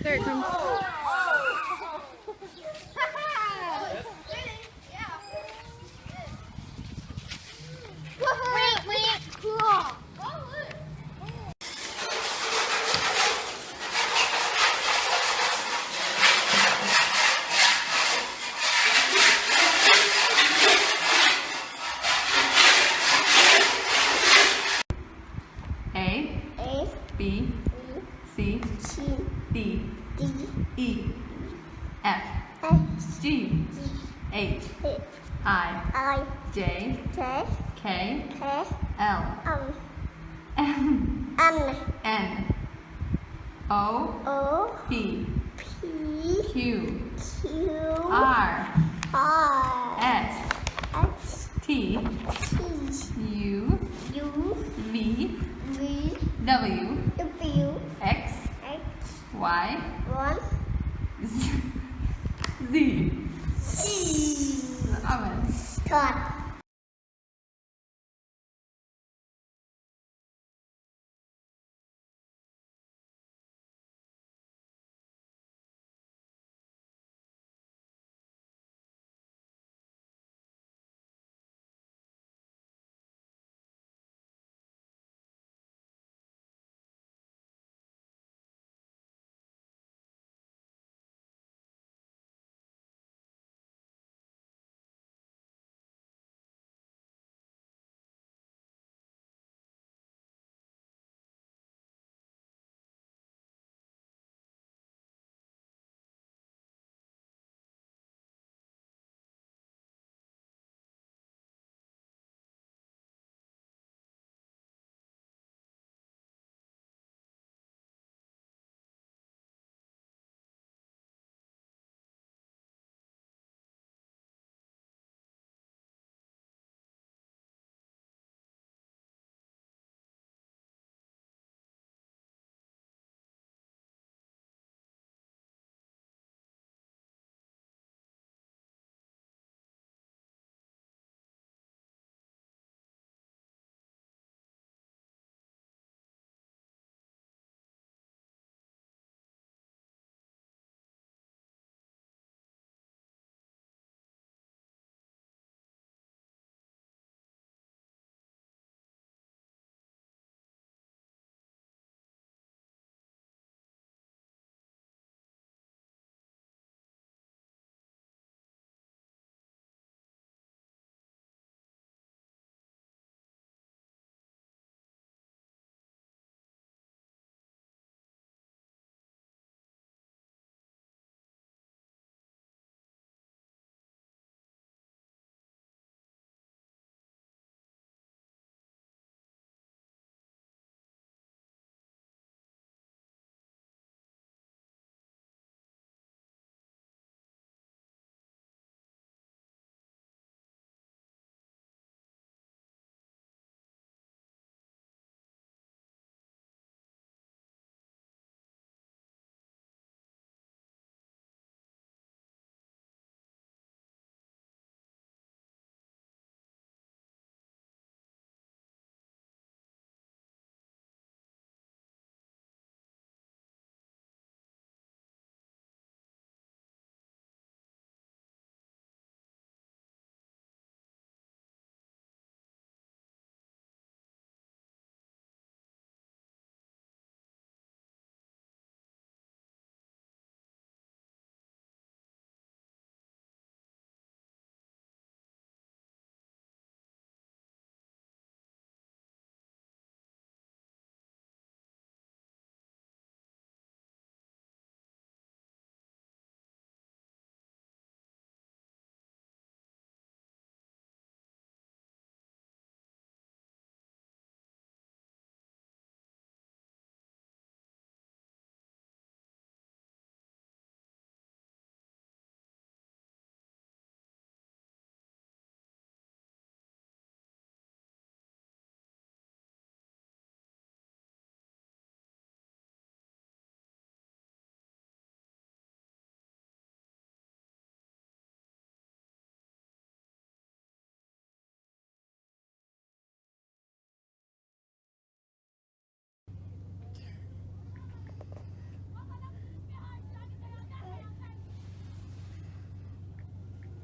There it comes. A, B, C, D, E, F, G, H, I, J, K, L, M, N, O, P, Q, R, S, T, U, V, W, X, Y, Z. Amen. Thought.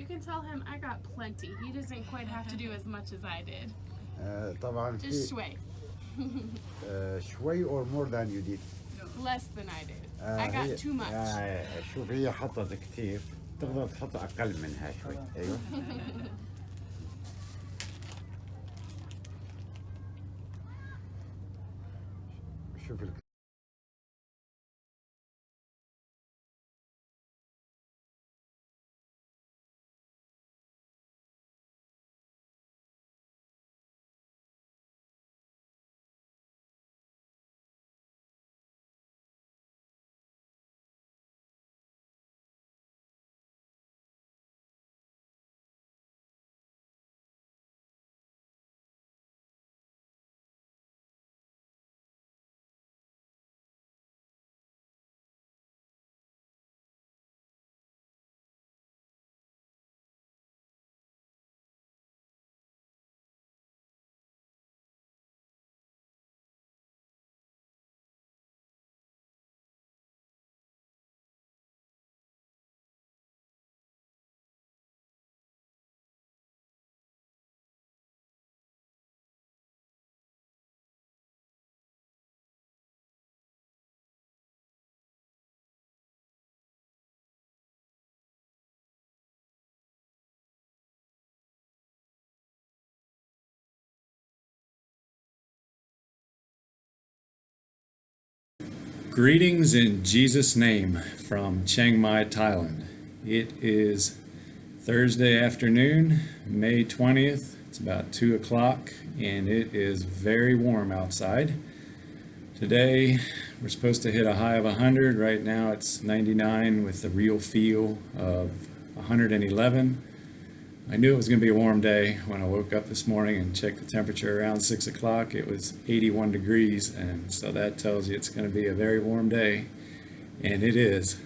You can tell him I got plenty. He doesn't quite have to do as much as I did. طبعا Just شوي. شوي or more than you did. Less than I did. I got too much. شوف هي حطت كتير تقدر تحط أقل منها شوي. أيوة. شوف Greetings in Jesus' name from Chiang Mai, Thailand. It is Thursday afternoon, May 20th. It's about 2 o'clock and it is very warm outside. Today we're supposed to hit a high of 100. Right now it's 99 with a real feel of 111. I knew it was going to be a warm day when I woke up this morning and checked the temperature around 6 o'clock. It was 81 degrees, and so that tells you it's going to be a very warm day, and it is.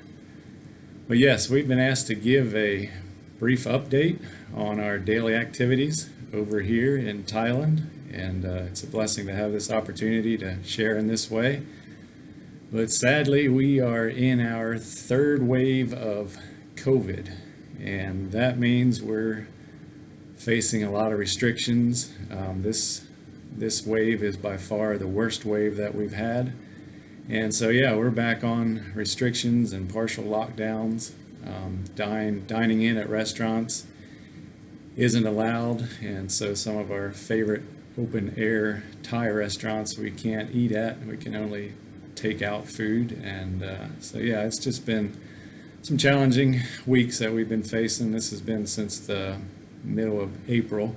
But yes, we've been asked to give a brief update on our daily activities over here in Thailand, and it's a blessing to have this opportunity to share in this way. But sadly, we are in our third wave of COVID, and that means we're facing a lot of restrictions. This wave is by far the worst wave that we've had. And so yeah, we're back on restrictions and partial lockdowns. Dining in at restaurants isn't allowed, and so some of our favorite open air Thai restaurants we can't eat at. We can only take out food, and so yeah, it's just been some challenging weeks that we've been facing. This has been since the middle of April,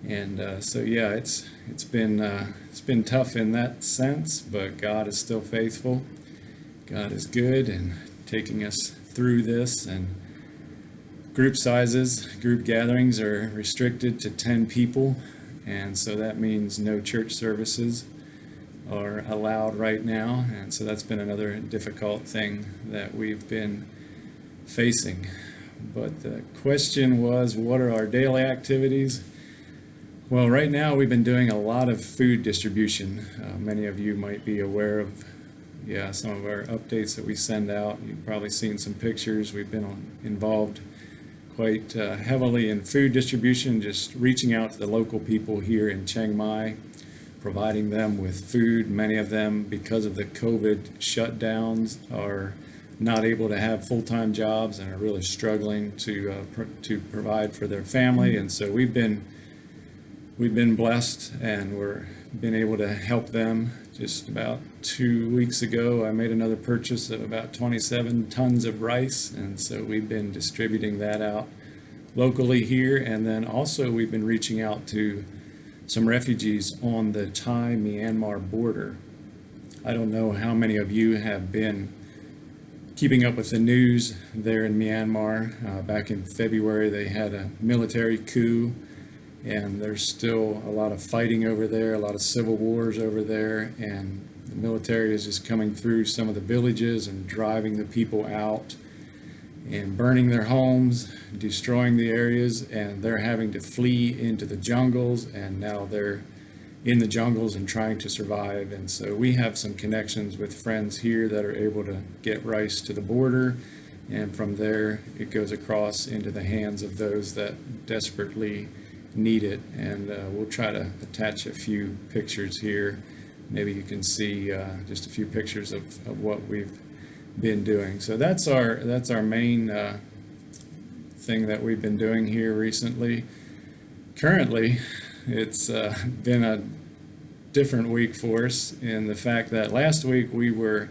and so yeah, it's been tough in that sense, but God is still faithful. God is good and taking us through this. And group gatherings are restricted to 10 people, and so that means no church services are allowed right now, and so that's been another difficult thing that we've been facing. But the question was, what are our daily activities? Well, right now we've been doing a lot of food distribution. Many of you might be aware of some of our updates that we send out. You've probably seen some pictures. We've been involved quite heavily in food distribution, just reaching out to the local people here in Chiang Mai, providing them with food. Many of them, because of the COVID shutdowns, are not able to have full-time jobs and are really struggling to provide for their family. And so we've been blessed, and we're been able to help them. Just about 2 weeks ago, I made another purchase of about 27 tons of rice, and so we've been distributing that out locally here. And then also we've been reaching out to some refugees on the Thai-Myanmar border. I don't know how many of you have been keeping up with the news there in Myanmar. Back in February, they had a military coup, and there's still a lot of fighting over there, a lot of civil wars over there, and the military is just coming through some of the villages and driving the people out and burning their homes, destroying the areas, and they're having to flee into the jungles, and now they're in the jungles and trying to survive. And so we have some connections with friends here that are able to get rice to the border, and from there it goes across into the hands of those that desperately need it. And we'll try to attach a few pictures here. Maybe you can see just a few pictures of what we've been doing. So that's our main thing that we've been doing here recently. Currently, it's been a different week for us in the fact that last week we were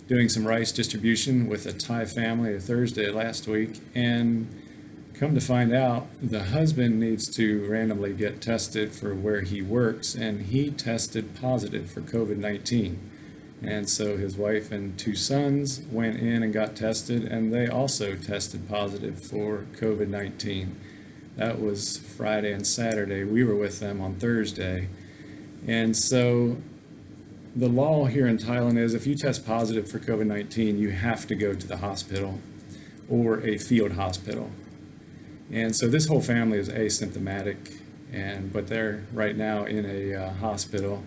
doing some rice distribution with a Thai family, a Thursday last week, and come to find out the husband needs to randomly get tested for where he works, and he tested positive for COVID-19. And so his wife and 2 sons went in and got tested, and they also tested positive for COVID-19. That was Friday and Saturday. We were with them on Thursday. And so the law here in Thailand is if you test positive for COVID-19, you have to go to the hospital or a field hospital. And so this whole family is asymptomatic, but they're right now in a hospital.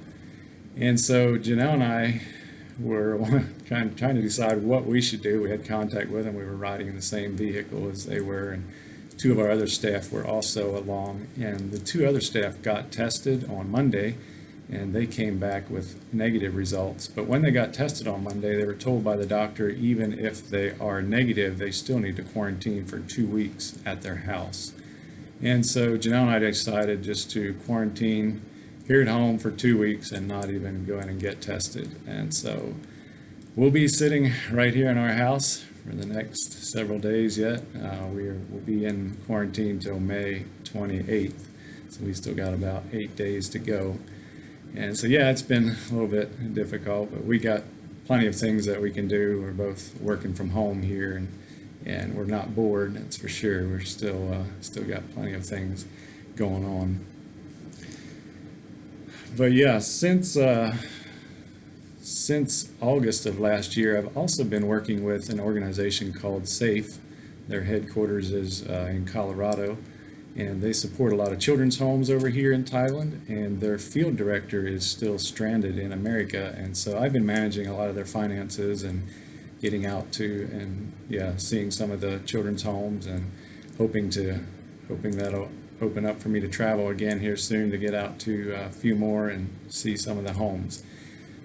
And so Janelle and I were trying to decide what we should do. We had contact with them. We were riding in the same vehicle as they were, and 2 of our other staff were also along. And the 2 other staff got tested on Monday, and they came back with negative results. But when they got tested on Monday, they were told by the doctor, even if they are negative, they still need to quarantine for 2 weeks at their house. And so Janelle and I decided just to quarantine here at home for 2 weeks and not even go in and get tested. And so we'll be sitting right here in our house for the next several days yet. We'll be in quarantine till May 28th. So we still got about 8 days to go. And so, yeah, it's been a little bit difficult, but we got plenty of things that we can do. We're both working from home here, and we're not bored, that's for sure. We're still got plenty of things going on. But yeah, since August of last year, I've also been working with an organization called SAFE. Their headquarters is in Colorado, and they support a lot of children's homes over here in Thailand, and their field director is still stranded in America. And so I've been managing a lot of their finances and getting out to and seeing some of the children's homes, and hoping that'll open up for me to travel again here soon to get out to a few more and see some of the homes.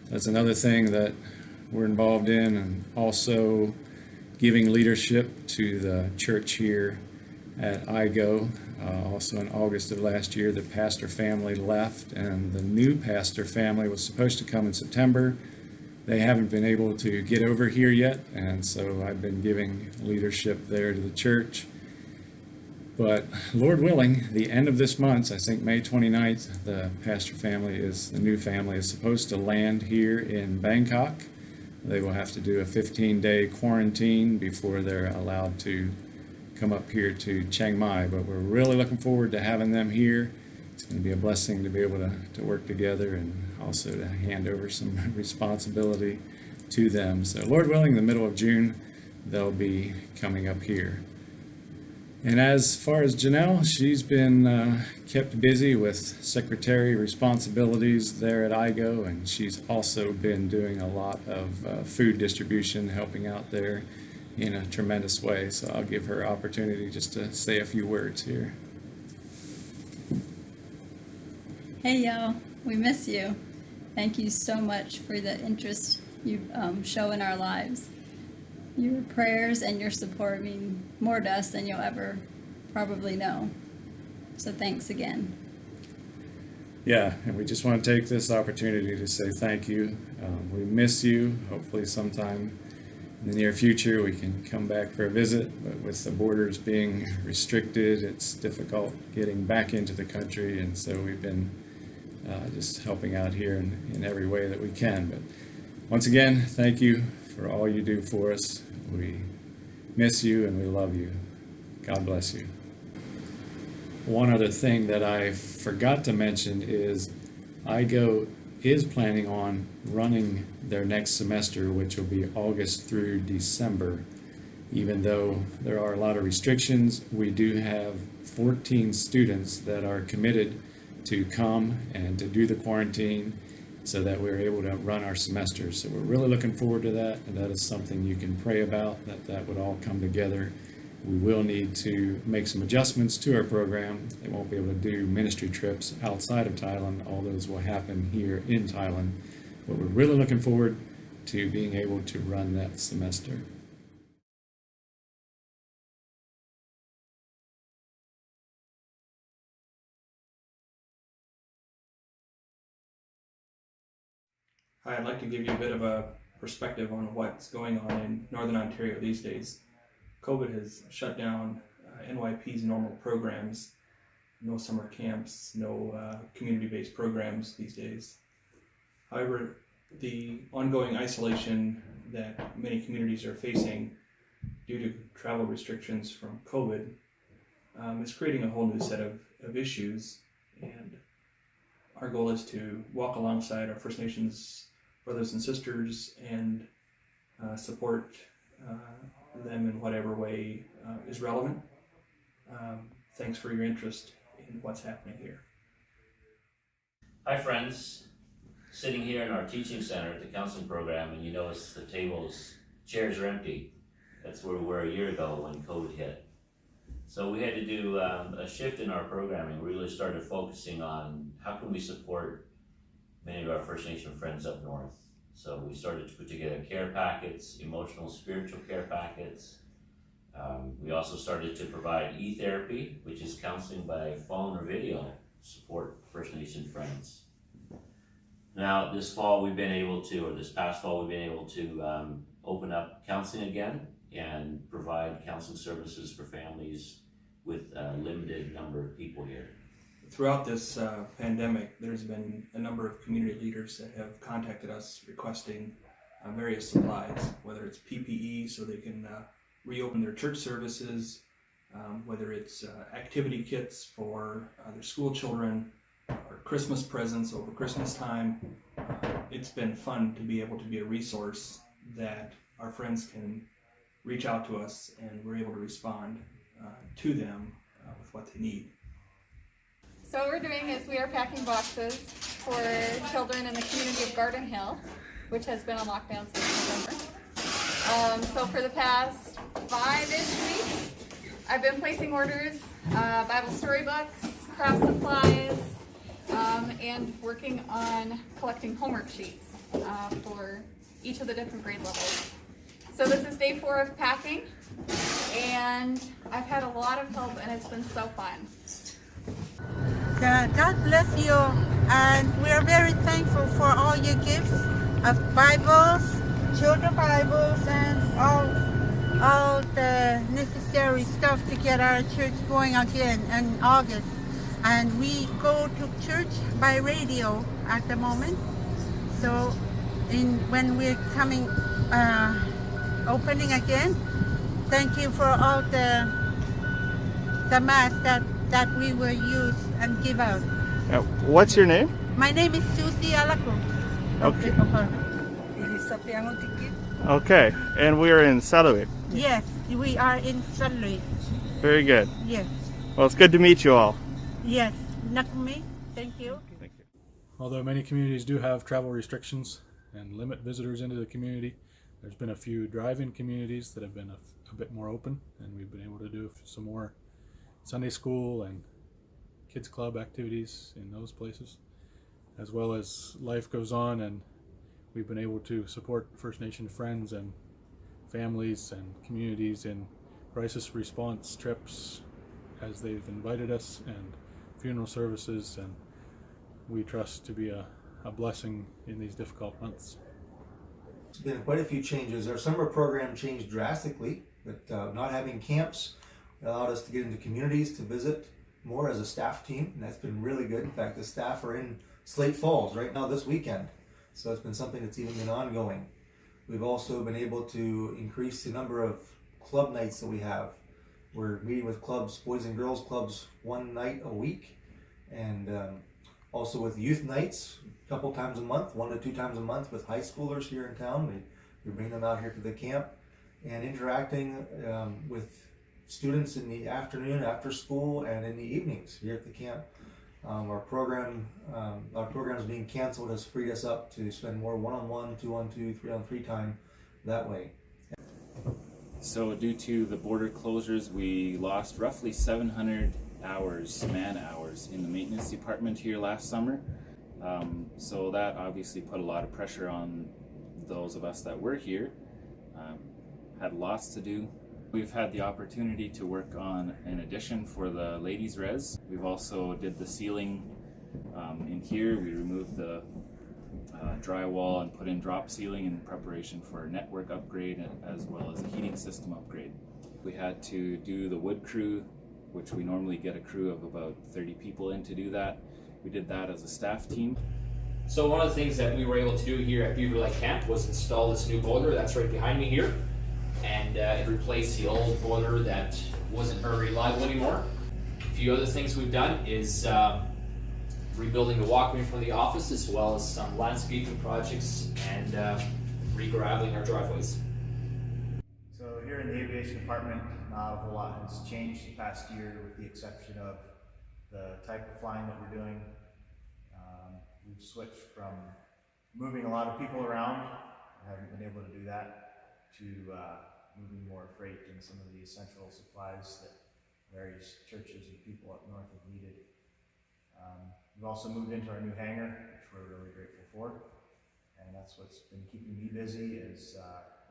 That's another thing that we're involved in, and also giving leadership to the church here at IGO. Also in August of last year, the pastor family left, and the new pastor family was supposed to come in September. They haven't been able to get over here yet, and so I've been giving leadership there to the church. But Lord willing, the end of this month, I think May 29th, the new family is supposed to land here in Bangkok. They will have to do a 15-day quarantine before they're allowed to come up here to Chiang Mai. But we're really looking forward to having them here. It's going to be a blessing to be able to work together, and also to hand over some responsibility to them. So Lord willing, the middle of June, they'll be coming up here. And as far as Janelle, she's been kept busy with secretary responsibilities there at IGO, and she's also been doing a lot of food distribution, helping out there in a tremendous way. So I'll give her opportunity just to say a few words here. Hey y'all, we miss you. Thank you so much for the interest you show in our lives. Your prayers and your support mean more to us than you'll ever probably know. So thanks again. Yeah, and we just want to take this opportunity to say thank you. We miss you. Hopefully sometime in the near future we can come back for a visit, but with the borders being restricted, it's difficult getting back into the country, and so we've been just helping out here in every way that we can. But once again, thank you for all you do for us. We miss you and we love you. God bless you. One other thing that I forgot to mention is IGO is planning on running their next semester, which will be August through December. Even though there are a lot of restrictions, we do have 14 students that are committed to come and to do the quarantine, so that we're able to run our semesters. So we're really looking forward to that, and that is something you can pray about, that would all come together. We will need to make some adjustments to our program. They won't be able to do ministry trips outside of Thailand. All those will happen here in Thailand. But we're really looking forward to being able to run that semester. Hi, I'd like to give you a bit of a perspective on what's going on in Northern Ontario these days. COVID has shut down NYP's normal programs. No summer camps, no community-based programs these days. However, the ongoing isolation that many communities are facing due to travel restrictions from COVID is creating a whole new set of issues, and our goal is to walk alongside our First Nations brothers and sisters and support them in whatever way is relevant. Thanks for your interest in what's happening here. Hi friends, sitting here in our teaching center at the counseling program, and you notice the tables, chairs are empty. That's where we were a year ago when COVID hit. So we had to do a shift in our programming. We really started focusing on how can we support many of our First Nation friends up north. So we started to put together care packets, emotional, spiritual care packets. We also started to provide e-therapy, which is counseling by phone or video to support First Nation friends. Now this fall we've been able to, or this past fall we've been able to open up counseling again and provide counseling services for families with a limited number of people here. Throughout this pandemic, there's been a number of community leaders that have contacted us requesting various supplies, whether it's PPE so they can reopen their church services, whether it's activity kits for their school children, or Christmas presents over Christmas time. It's been fun to be able to be a resource that our friends can reach out to us, and we're able to respond to them with what they need. So what we're doing is we are packing boxes for children in the community of Garden Hill, which has been on lockdown since November. So for the past 5-ish weeks, I've been placing orders, Bible storybooks, craft supplies, and working on collecting homework sheets for each of the different grade levels. So this is day 4 of packing, and I've had a lot of help, and it's been so fun. God bless you, and we are very thankful for all your gifts of Bibles, children Bibles, and all the necessary stuff to get our church going again in August. And we go to church by radio at the moment. So when we're coming, opening again, thank you for all the masks that we will use and give out. What's your name? My name is Susie Alako. Okay. Okay, and we are in Salawit. Yes, we are in Sunday. Very good. Yes. Well, it's good to meet you all. Yes. Nakumi, thank you. Thank you. Although many communities do have travel restrictions and limit visitors into the community, there's been a few drive-in communities that have been a bit more open, and we've been able to do some more Sunday school and kids club activities in those places, as well as life goes on, and we've been able to support First Nation friends and families and communities in crisis response trips as they've invited us, and funeral services, and we trust to be a blessing in these difficult months. There's been quite a few changes. Our summer program changed drastically, but not having camps allowed us to get into communities to visit more as a staff team, and that's been really good. In fact, the staff are in Slate Falls right now this weekend, so it's been something that's even been ongoing. We've also been able to increase the number of club nights that we have. We're meeting with clubs, boys and girls clubs, one night a week, and also with youth nights a couple times a month, 1 to 2 times a month with high schoolers here in town. We bring them out here to the camp, and interacting with students in the afternoon, after school, and in the evenings here at the camp. Our programs being canceled has freed us up to spend more one-on-one, 2-on-2, 3-on-3 time that way. So due to the border closures, we lost roughly 700 man hours in the maintenance department here last summer. So that obviously put a lot of pressure on those of us that were here. Had lots to do. We've had the opportunity to work on an addition for the ladies' res. We've also did the ceiling in here. We removed the drywall and put in drop ceiling in preparation for a network upgrade as well as a heating system upgrade. We had to do the wood crew, which we normally get a crew of about 30 people in to do that. We did that as a staff team. So one of the things that we were able to do here at Beaver Lake Camp was install this new boiler that's right behind me here. And it replaced the old boiler that wasn't very reliable anymore. A few other things we've done is rebuilding the walkway from the office, as well as some landscaping projects and re-graveling our driveways. So here in the aviation department, not a whole lot has changed the past year, with the exception of the type of flying that we're doing. We've switched from moving a lot of people around, haven't been able to do that, to moving more freight and some of the essential supplies that various churches and people up north have needed. We've also moved into our new hangar, which we're really grateful for, and that's what's been keeping me busy, is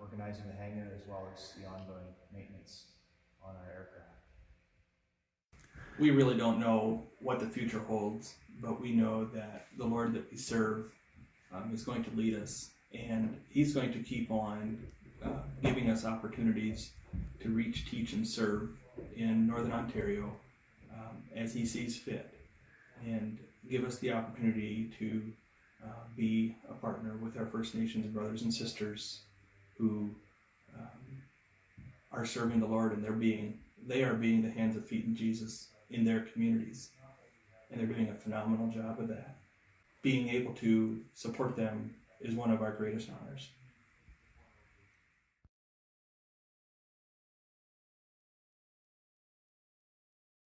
organizing the hangar as well as the ongoing maintenance on our aircraft. We really don't know what the future holds, but we know that the Lord that we serve is going to lead us, and He's going to keep on giving us opportunities to reach, teach, and serve in Northern Ontario as He sees fit, and give us the opportunity to be a partner with our First Nations brothers and sisters who are serving the Lord, and they are being the hands and feet in Jesus in their communities, and they're doing a phenomenal job of that. Being able to support them is one of our greatest honors.